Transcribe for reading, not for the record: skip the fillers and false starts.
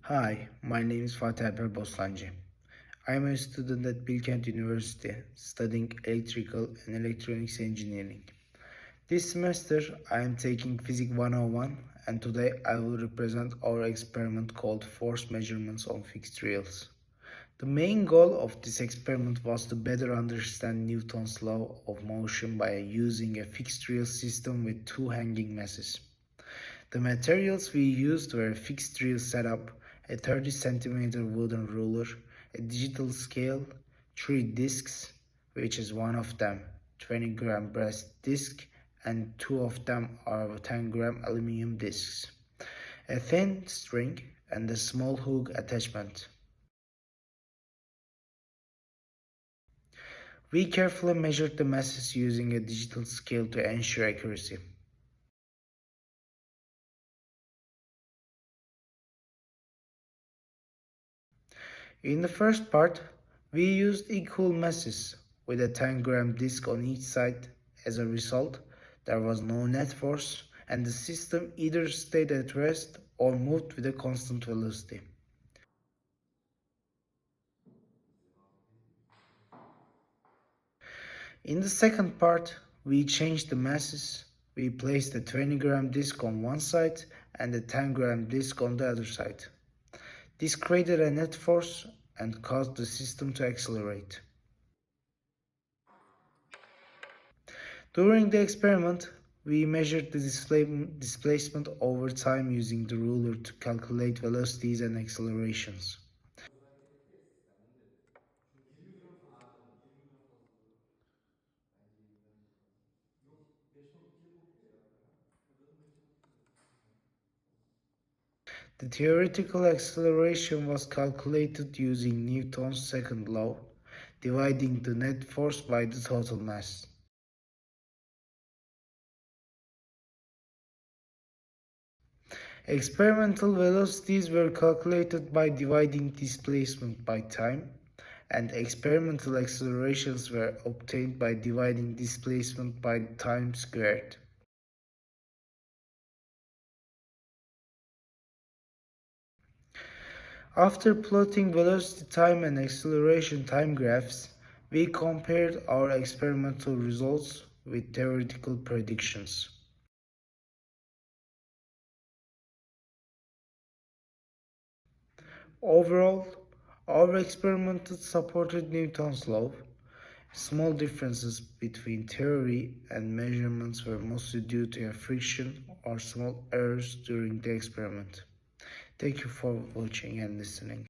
Hi, my name is Fatih Alper Bostancı. I am a student at Bilkent University studying electrical and electronics engineering. This semester I am taking Physics 101 and today I will represent our experiment called force measurements on fixed rails. The main goal of this experiment was to better understand Newton's law of motion by using a fixed rail system with two hanging masses. The materials we used were a fixed reel setup, a 30 cm wooden ruler, a digital scale, 3 discs, which is one of them 20-gram brass disc and two of them are 10-gram aluminum discs, a thin string and a small hook attachment. We carefully measured the masses using a digital scale to ensure accuracy. In the first part, we used equal masses with a 10-gram disc on each side. As a result, there was no net force and the system either stayed at rest or moved with a constant velocity. In the second part, we changed the masses. We placed a 20-gram disc on one side and a 10-gram disc on the other side. This created a net force and caused the system to accelerate. During the experiment, we measured the displacement over time using the ruler to calculate velocities and accelerations. The theoretical acceleration was calculated using Newton's second law, dividing the net force by the total mass. Experimental velocities were calculated by dividing displacement by time, and experimental accelerations were obtained by dividing displacement by time squared. After plotting velocity time and acceleration time graphs, we compared our experimental results with theoretical predictions. Overall, our experiment supported Newton's law. Small differences between theory and measurements were mostly due to a friction or small errors during the experiment. Thank you for watching and listening.